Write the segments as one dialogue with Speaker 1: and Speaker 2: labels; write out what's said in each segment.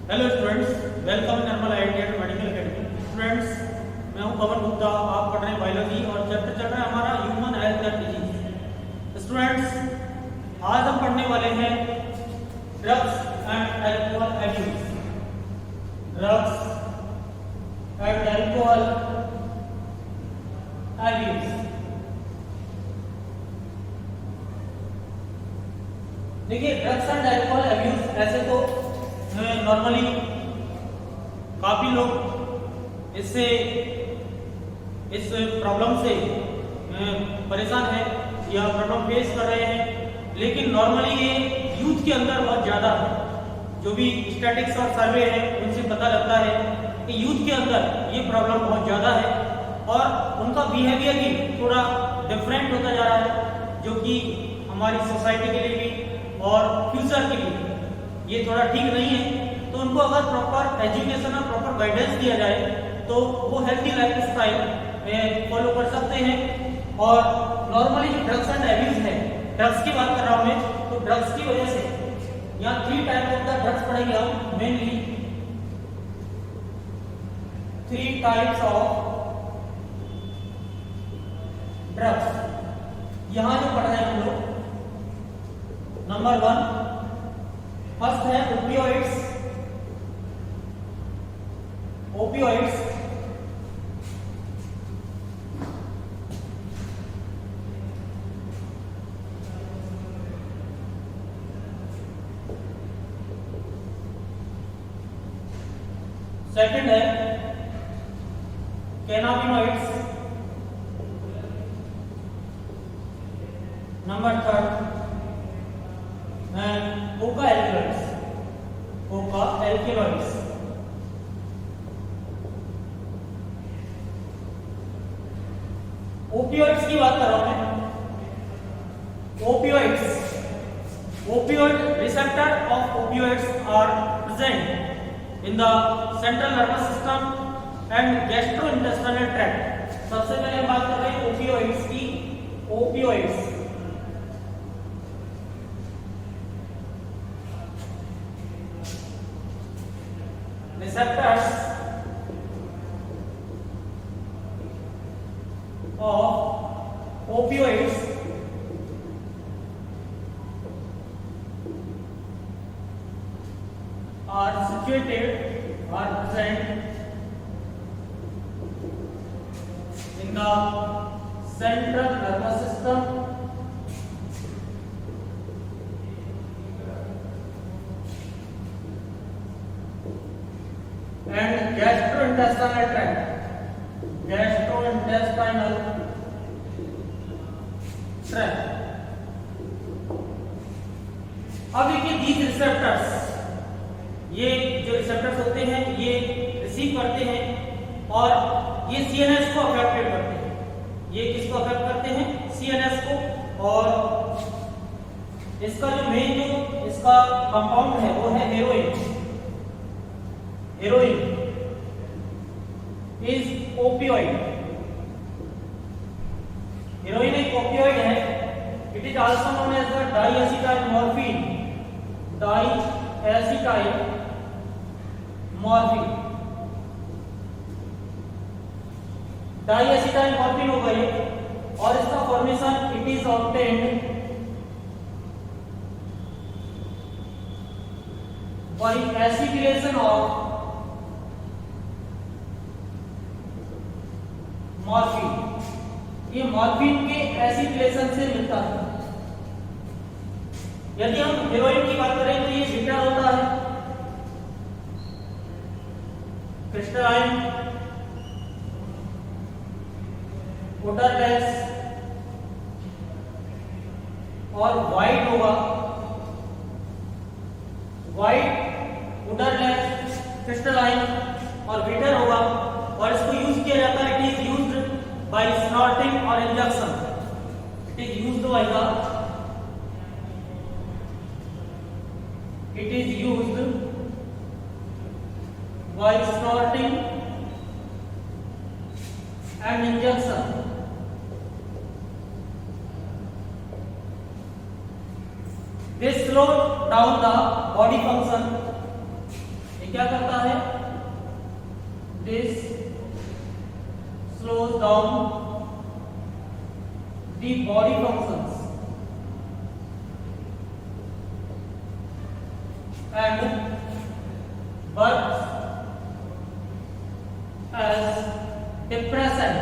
Speaker 1: Hello students, welcome normal idea medical academy. Students, मैं हूं पवन गुप्ता। आप पढ़ रहे हैं बायोलॉजी और चैप्टर चल रहा है हमारा human health and disease. Students, आज हम पढ़ने वाले हैं drugs and alcohol abuse. Drugs and alcohol abuse. देखिए, ड्रग्स एंड अल्कोहल एब्यूज ऐसे तो नॉर्मली काफी लोग इससे इस प्रॉब्लम से परेशान है या प्रॉब्लम फेस कर रहे हैं, लेकिन नॉर्मली ये यूथ के अंदर बहुत ज्यादा है। जो भी स्टैटिस्टिक्स और सर्वे है उनसे पता लगता है कि यूथ के अंदर ये प्रॉब्लम बहुत ज्यादा है और उनका बिहेवियर भी थोड़ा डिफरेंट होता जा रहा है, जो कि हमारी सोसाइटी के लिए भी और फ्यूचर के लिए ये थोड़ा ठीक नहीं है। तो उनको अगर प्रॉपर एजुकेशन और प्रॉपर गाइडेंस दिया जाए तो वो हेल्थी लाइफ स्टाइल फॉलो कर सकते हैं। और नॉर्मली जो ड्रग्स एंड एब्यूज है, ड्रग्स की बात कर रहा हूं मैं, तो ड्रग्स की वजह से यहाँ 3 टाइप ऑफ द ड्रग्स पढ़ेंगे हम। मेनली 3 टाइप्स ऑफ ड्रग्स यहाँ जो पढ़ रहे हैं हम लोग। नंबर 1 फर्स्ट है ओपियोइड्स। ओपियोइड्स सेकंड है cannabinoids. Number 3 coca alkaloids. Coca alkaloids. Opioids की बात कर रहा हूं मैं। Opioids, opioid receptor of opioids are present in the central nervous system and gastrointestinal tract. सबसे पहले हम बात कर रहे हैं ओपियोइड्स की। Opioids receptors of opioids are situated or present in the central nervous system and gastrointestinal tract. Gastrointestinal tract. अब देखिए, these receptors, ये जो रिसेप्टर्स होते हैं ये रिसीव करते हैं और ये सीएनएस को अफेक्टेड करते हैं। ये किसको अफेक्ट करते हैं? सीएनएस को। और इसका जो मेन जो इसका कंपाउंड है वो है heroin. Heroin is opioid. Heroin एक opioid है. It is also known as the diacetyl morphine. Diacetyl morphine. Diacetyl morphine होगा ये, और इसका formation it is obtained by acetylation of morphine. ये मॉर्फिन के एसिटिलेशन से मिलता है। यदि हम हेरोइन की बात करें तो ये बिटर होता है, क्रिस्टलाइन, ओडरलेस और वाइट होगा। वाइट, ओडरलेस, क्रिस्टलाइन और बिटर होगा। और इसको यूज किया जाता है, it is used by snorting और injection. It is used by the by snorting and injection. They slow down the body function. क्या करता है? This slows down the body functions and works as depressant.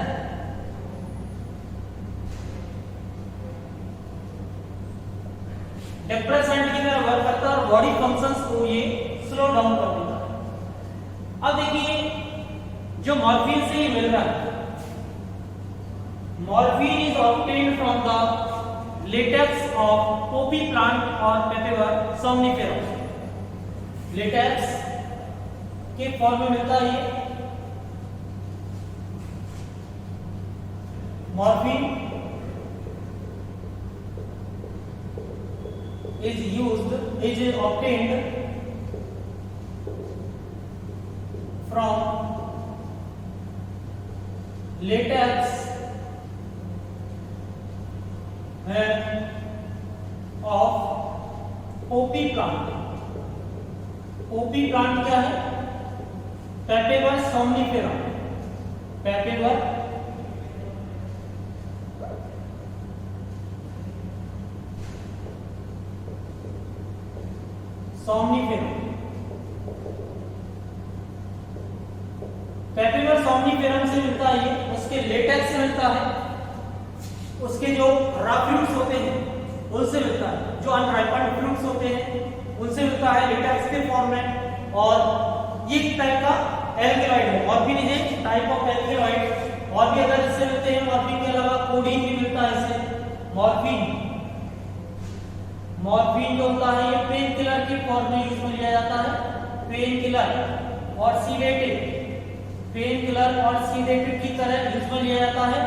Speaker 1: Depressant की तरह work करता है और body functions को ये स्लो डाउन कर देता है। अब देखिए जो मॉर्फिन से ये मिल रहा है, morphine is obtained from the latex of Poppy plant और पेपेवर सोमनिफेरम। लेटेक्स के फॉर्म में मिलता है ये morphine is obtained from latex of poppy plant। Poppy plant क्या है? पेपेवर सोमनिफेरम। पेपेवर सोमनिफेरम। पेपेवर सोमनिफेरम से मिलता है ये, उसके लेटेक्स से मिलता है, उसके जो रॉ फ्रूट्स होते हैं उनसे मिलता है, जो अनराइपेंड फ्रूट्स होते हैं उनसे मिलता है लेटेक्स के फॉर्म में। और ये एक टाइप का एल्केलॉइड है। Morphine is a type of alkaloid. और भी अगर इससे मिलते हैं, मॉर्फिन के अलावा कोडीन भी मिलता है इससे। मॉर्फिन जो होता है ये पेन किलर के फॉर्म में यूज में लिया जाता है। पेन किलर और सीडेटिव, पेन किलर और सीडेटिव की तरह यूज में लिया जाता है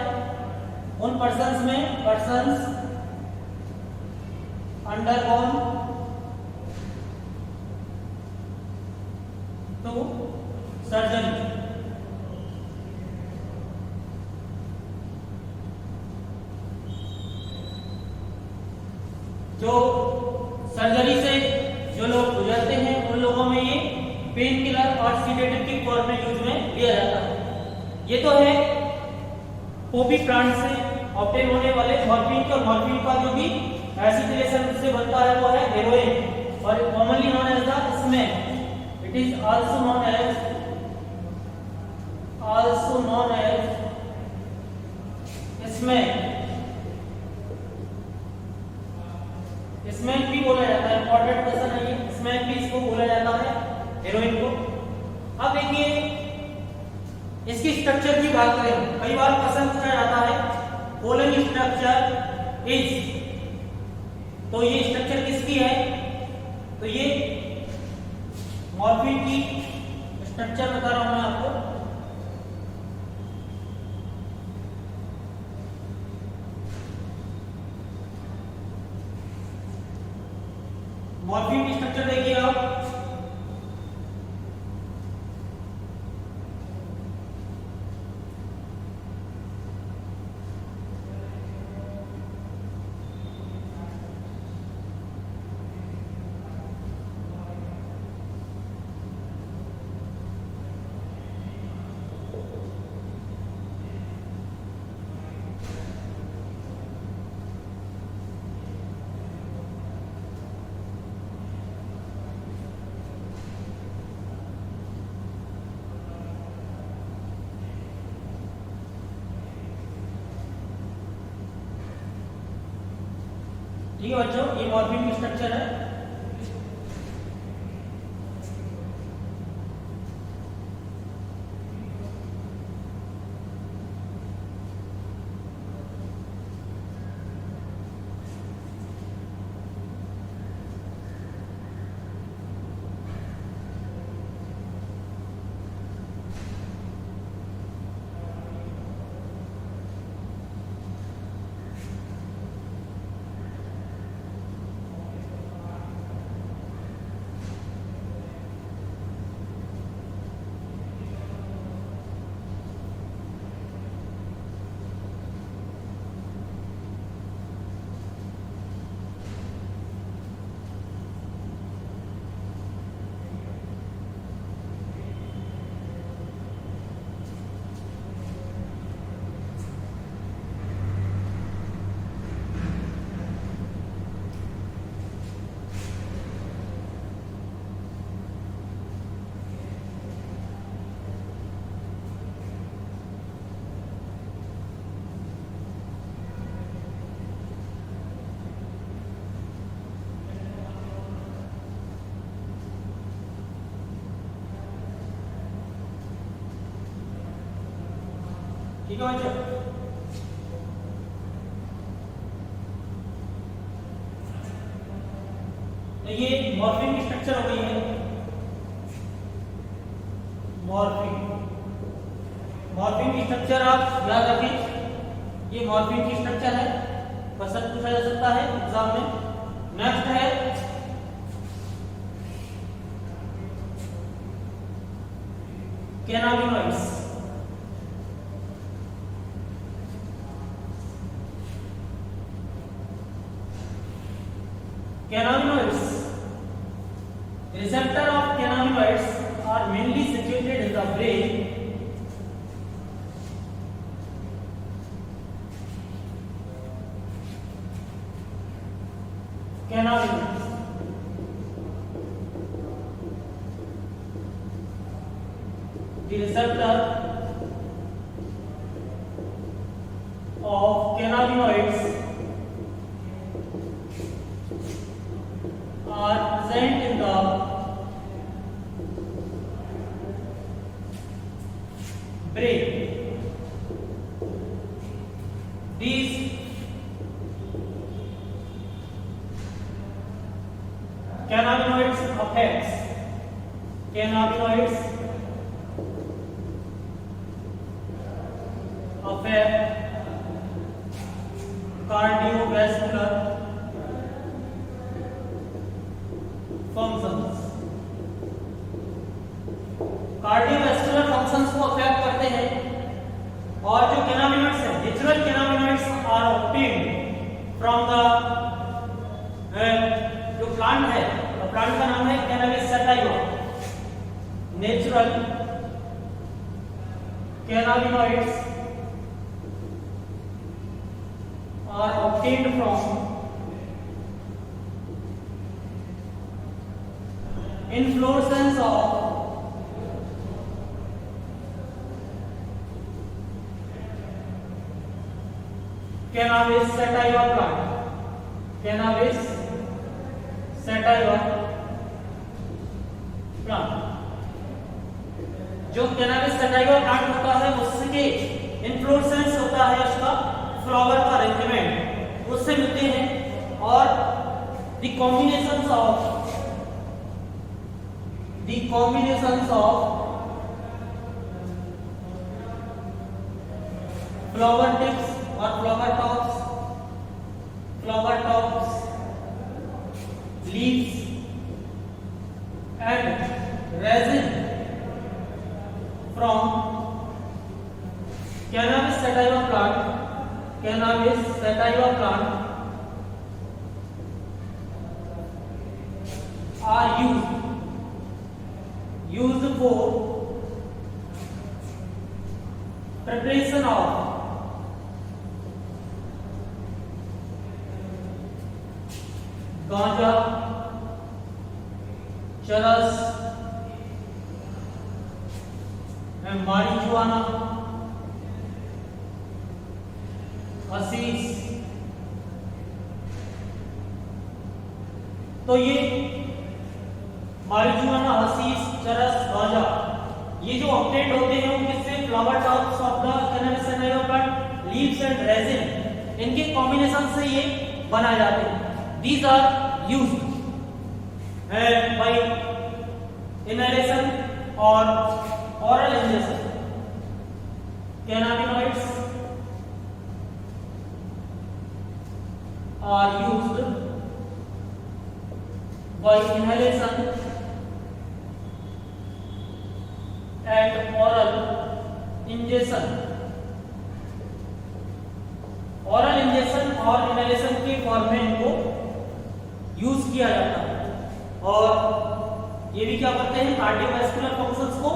Speaker 1: उन पर्सन्स में, पर्सन्स अंडरगॉन टू सर्जरी। जो सर्जरी से जो लोग गुजरते हैं उन लोगों में ये पेन किलर और सीडेटिव की फॉर्म में यूज में लिया जाता है। ये तो है पोपी प्लांट से ऑब्टेन होने वाले मॉर्फिन का। मॉर्फिन का जो भी एसिटिलेशन से बनता है वो है हेरोइन और commonly known as the smack. It is also known as smack. Smack भी बोला जाता है, इंपॉर्टेंट क्वेश्चन है ये। स्मैक भी इसको बोला जाता है, हेरोइन को। अब देखिए इसकी स्ट्रक्चर की बात करें, कई बार पसंद किया जाता है फॉलोइंग स्ट्रक्चर इज, तो ये स्ट्रक्चर किसकी है? तो ये मॉर्फिन की स्ट्रक्चर बता रहा हूं मैं आपको। मॉर्फिन की स्ट्रक्चर देखिए आप। ठीक है बच्चों, ये मॉर्फिन की स्ट्रक्चर है। ठीक है बच्चों। तो ये मॉर्फिंग की स्ट्रक्चर हो गई है। मॉर्फिंग की स्ट्रक्चर आप याद रखें, ये मॉर्फिंग की स्ट्रक्चर है, क्वेश्चन पूछा जा सकता है एग्जाम में। नेक्स्ट है cannabinoids. Cannabinoids. Receptor of cannabinoids are mainly situated in the brain. Cannabinoids. The receptor of cannabinoids are present in the brain. These cannabinoids affect cardiovascular functions. Cardiovascular functions को affect करते हैं। और जो cannabinoids है, natural cannabinoids are obtained from the जो plant है, तो plant का नाम है cannabis sativa. Natural cannabinoids are obtained from inflorescence of cannabis sativa plant. Cannabis sativa plant. जो cannabis sativa plant होता है उसके inflorescence होता है, उसका फ्लावर का अरेंजमेंट उससे मिलते हैं। और the combinations of flower tips or flower tops, leaves and resin from cannabis sativa plant are used for preparation of गांजा, चरस, marijuana, हशीश। तो ये marijuana, हशीश, चरस, गांजा ये जो ऑब्टेन्ड होते हैं वो किससे? Flower tops of the cannabis sativa plant, leaves and resin, इनके कॉम्बिनेशन से ये बनाए जाते हैं। These are used by inhalation or oral ingestion. Cannabinoids are used by inhalation and oral ingestion. oral ingestion और inhalation के फॉर्म में इनको यूज किया जाता है। और ये भी क्या करते हैं? कार्डियोवैस्कुलर फंक्शंस को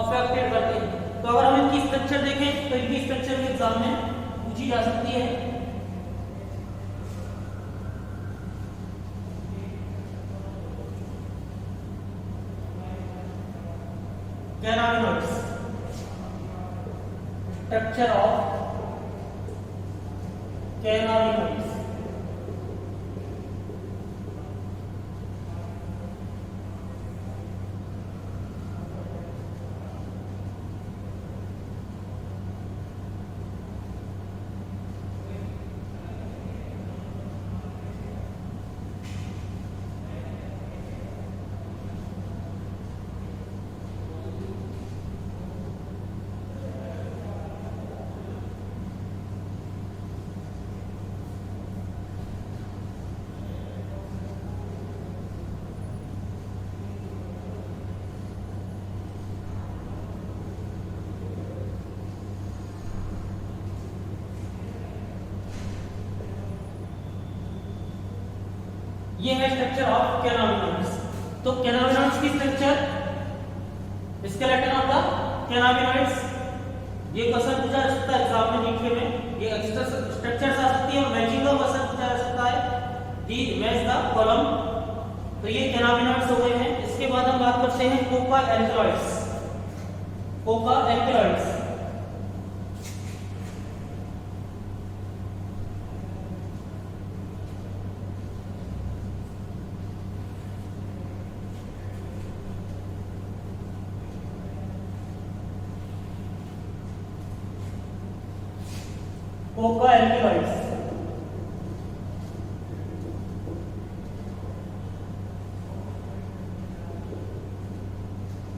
Speaker 1: अफेक्टेड करते हैं। तो अगर हम इनकी स्ट्रक्चर देखें तो इनकी स्ट्रक्चर भी एग्जाम में पूछी जा सकती है। Cannabinoids, structure of cannabinoids. ये है स्ट्रक्चर ऑफ कैनाबिनॉइड्स। तो कैनाबिनॉइड्स की structure, skeleton of the cannabinoids, ये क्वेश्चन पूछा जा सकता है एग्जाम में लिखे में, ये एक्स्ट्रा स्ट्रक्चर्स आ सकती है और मैचिंग का क्वेश्चन पूछा जा सकता है कि मैच द कॉलम। तो ये कैनाबिनॉइड्स हो गए हैं। इसके बाद हम बात करते हैं Coca alkaloids. Coca alkaloids coca alkaloids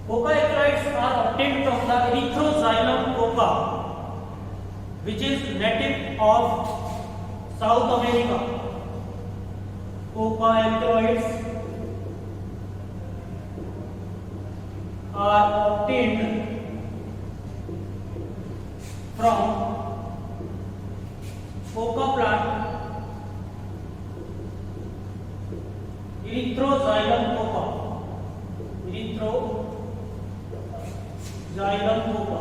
Speaker 1: coca alkaloids are obtained from the erythroxylum coca, which is native of South America. Coca alkaloids are obtained from coca plant, erythroxylum coca. Xylem coca.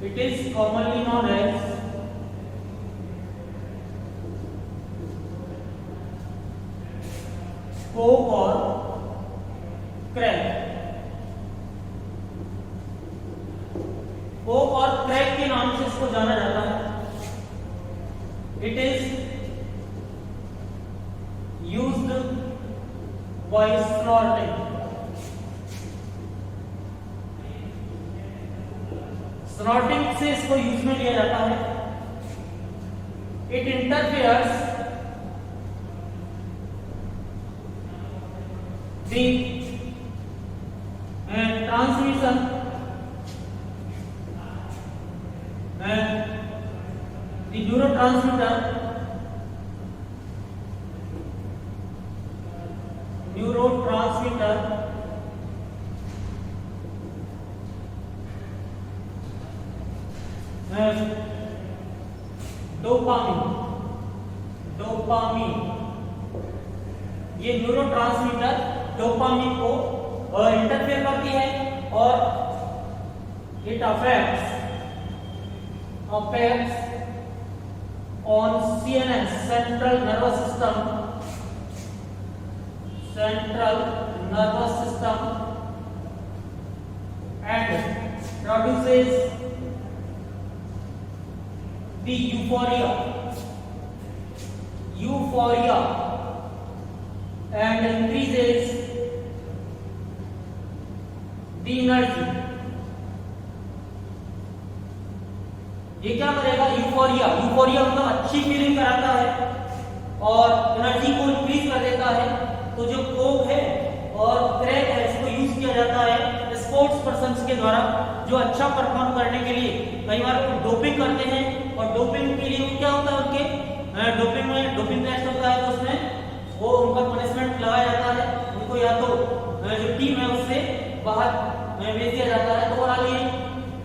Speaker 1: It is commonly known as coke or crack. Coke और crack के नाम से इसको जाना जाता है। It is used by snorting. Snorting से इसको यूज में लिया जाता है। It interferes the transmission the neurotransmitter dopamine. ये न्यूरोट्रांसमीटर डोपामीन को इंटरफेयर करती है और it affects on CNS, central nervous system and produces the euphoria and increases the energy. ये क्या करेगा? यूफोरिया मतलब अच्छी फीलिंग कराता है और एनर्जी को इंक्रीज कर देता है। तो जो कोक है और क्रैक है इसको यूज किया जाता है स्पोर्ट्स पर्सन्स के द्वारा जो अच्छा परफॉर्म करने के लिए। कई बार वो डोपिंग करते हैं और डोपिंग के लिए क्या होता है, उनके डोपिंग टेस्ट होता है तो उसमें वो उनका पनिशमेंट लगाया जाता है। उनको या तो जो टीम है उससे बाहर भेज दिया जाता है। तो और ये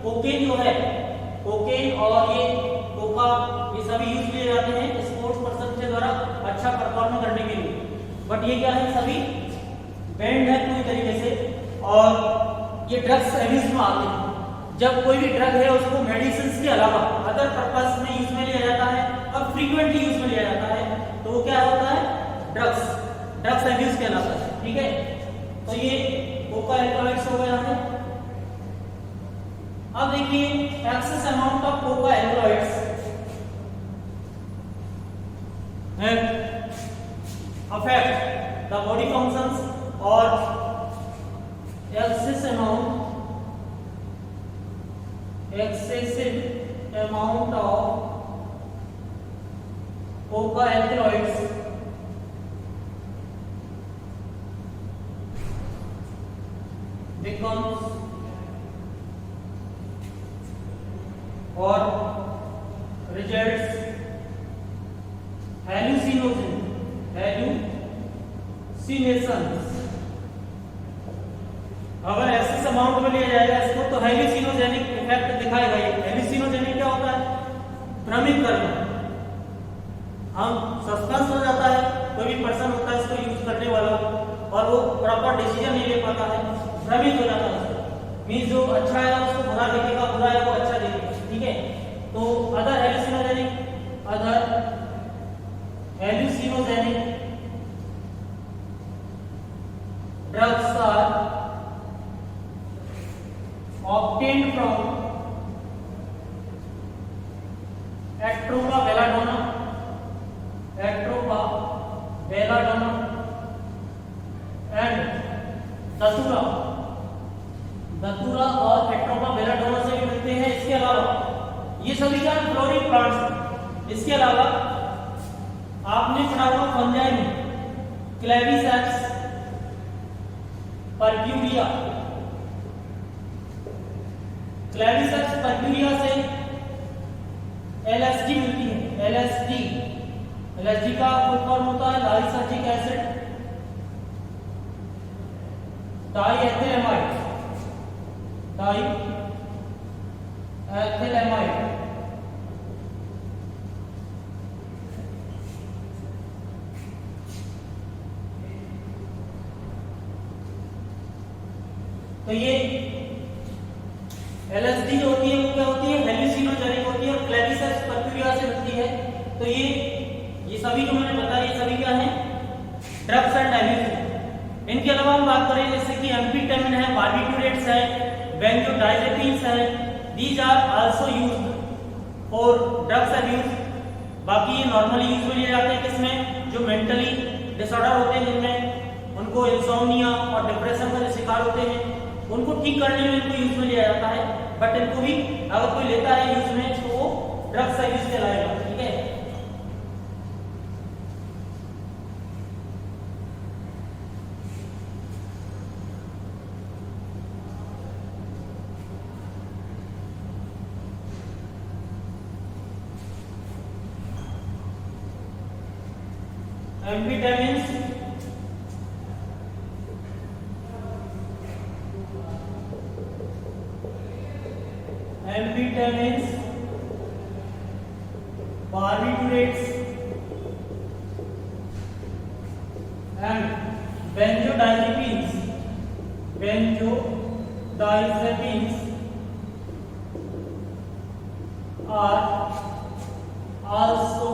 Speaker 1: कोकेन जो है, कोकेन और ये कोका, ये सभी यूज किए जाते हैं स्पोर्ट्स पर्सन के द्वारा अच्छा परफॉर्म करने के लिए। बट ये क्या है, सभी बैंड है पूरी तरीके से और ये ड्रग्स एब्यूज में आते हैं। जब कोई भी ड्रग है उसको मेडिसिन के अलावा अदर पर्पस में यूज में लिया जाता है और फ्रीक्वेंटली यूज में लिया जाता है तो वो क्या होता है, ड्रग्स एब्यूज कहलाता है। ठीक है, तो ये कोका एल्कलॉइड्स हो गया है। अब देखिए excess amount of Coca alkaloids affect the body functions or excessive amount of coca alkaloids becomes or results hallucinations। अगर ऐसे अमाउंट में लिया जाएगा इसको तो हेलुसिनोजेनिक इफेक्ट दिखाएगा। ये हेलुसिनोजेनिक क्या होता है? भ्रमित करना, हम सस्पेंस हो जाता है, कोई भी पर्सन होता है इसको यूज करने वाला और वो प्रॉपर डिसीजन नहीं ले पाता है, भ्रमित हो जाता है। मीन्स जो अच्छा है उसको बुरा देखेगा, बुरा है वो अच्छा देखेगा, ठीक है। तो other hallucinogenic drugs are obtained from atropa belladonna and datura और एट्रोपा बेलाडोना से भी मिलते हैं। इसके अलावा ये सभी क्या फ्लोरिक प्लांट्स हैं। इसके अलावा आपने पढ़ा होगा फंजाई में क्लेविसेप्स परक्यूरिया, क्लेविसेप्स परक्यूरिया से LSD मिलती है। LSD का फुल फॉर्म होता है लाइसर्जिक एसिड डाइएथिलेमाइड। तो ये LSD जो होती है वो क्या होती है, हेलुसिनोजेनिक होती है और क्लेविसेप्स परक्यूरिया से मिलती है। तो ये सभी जो मैंने बताया ये सभी क्या है, ड्रग्स एंड एब्यूज। इनके अलावा हम बात करें जैसे कि एम्फीटेमिन है, बार्बिटूरेट्स है, बेंजोडाइजेपिन्स है, these are also used for drugs abuse. बाकी ये नॉर्मली यूज में लिए जाते हैं किसमें, जो मेंटली डिसऑर्डर होते हैं, जिनमें उनको इंसोम्निया और डिप्रेशन का जो शिकार होते हैं उनको ठीक करने में इनको यूज में लिया जाता है। बट इनको भी अगर कोई लेता है यूज में तो वो ड्रग्स एब्यूज कहलाएगा, ठीक है। एम्फीटेमिन्स barbiturates and benzodiazepines are also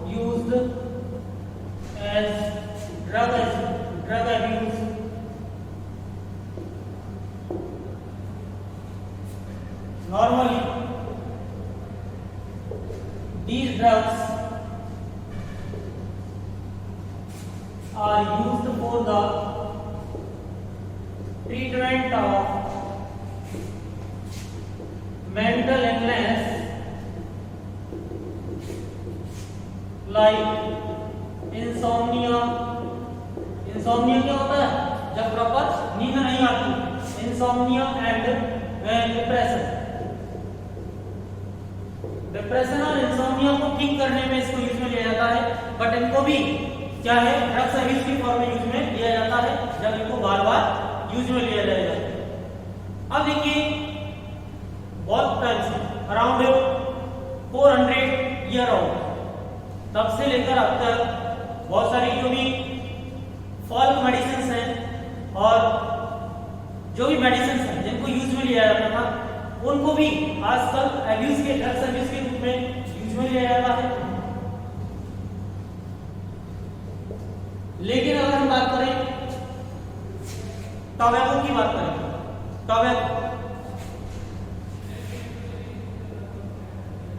Speaker 1: used as drug abuse. Normally these drugs are used for the treatment of mental illness like insomnia क्या होता है, जब प्रॉपर नींद नहीं आती, इंसोम्निया एंड डिप्रेशन और इंसोम्निया को ठीक करने में इसको यूज में लिया जाता है। बट इनको भी क्या है, ड्रग्स एब्यूज की फॉर्म में यूज में लिया जाता है, जब इनको बार बार यूज में लिया जाएगा। अब देखिए बहुत टाइम से अराउंड 400 ईयर आउट तब से लेकर अब तक बहुत सारी जो भी फॉल्क मेडिसिन हैं और जो भी मेडिसिन हैं जिनको यूज में लिया जाता था उनको भी आजकल एब्यूज के ड्रग्स एब्यूज के रूप में यूज में लिया जाता है। लेकिन अगर हम बात करें टोबैको की बात करें,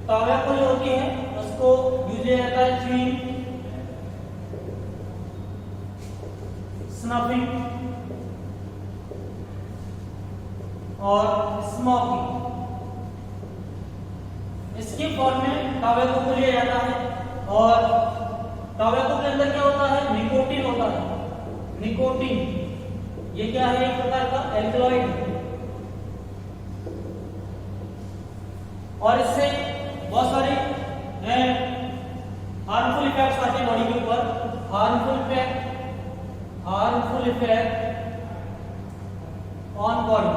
Speaker 1: टोबैको जो होती है उसको यूज किया जाता है च्यूइंग, स्नफिंग और स्मोकिंग, इसके फॉर्म में टोबैको को लिया जाता है। और टोबैको के अंदर क्या होता है, निकोटीन होता है। निकोटीन ये क्या है, एक प्रकार का एल्कलॉइड और इससे बहुत सारे हार्मफुल इफेक्ट्स आते हैं बॉडी के ऊपर। हार्मफुल इफेक्ट ऑन बॉडी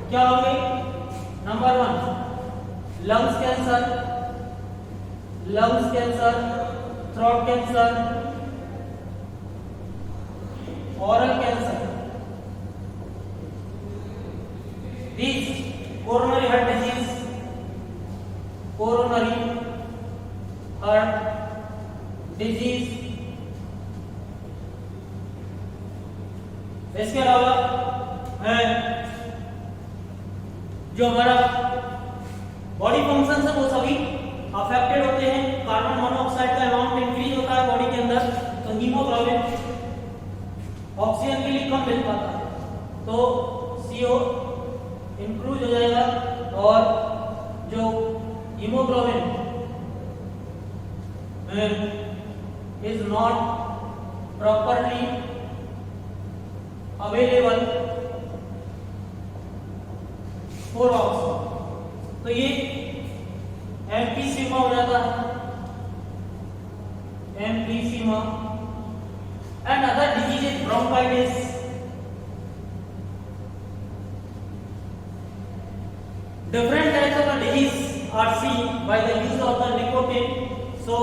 Speaker 1: क्या हो गई, number 1 lungs cancer, throat cancer, oral cancer. These coronary heart disease, इसके अलावा जो हमारा बॉडी फंक्शन है वो सभी अफेक्टेड होते हैं। कार्बन मोनोऑक्साइड का अमाउंट इंक्रीज होता है बॉडी के अंदर, तो हीमोग्लोबिन ऑक्सीजन के लिए कम मिल पाता है, तो CO इंक्रीज हो जाएगा और जो haemoglobin is not properly available for oxygen, तो ये एम्फीसीमा हो जाता है, emphysema. And other diseases, bronchitis, different types of disease are seen by the use of the nicotine. So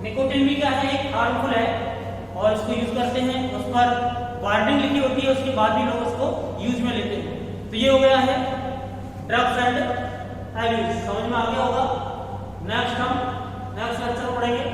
Speaker 1: nicotine भी क्या है, एक हार्मफुल है और इसको यूज करते हैं, उस पर वार्निंग लिखी होती है, उसके बाद भी लोग उसको यूज में लेते हैं। तो ये हो गया है ड्रग्स एंड एब्यूज, समझ में आ गया होगा। नेक्स्ट लेक्चर पढ़ेंगे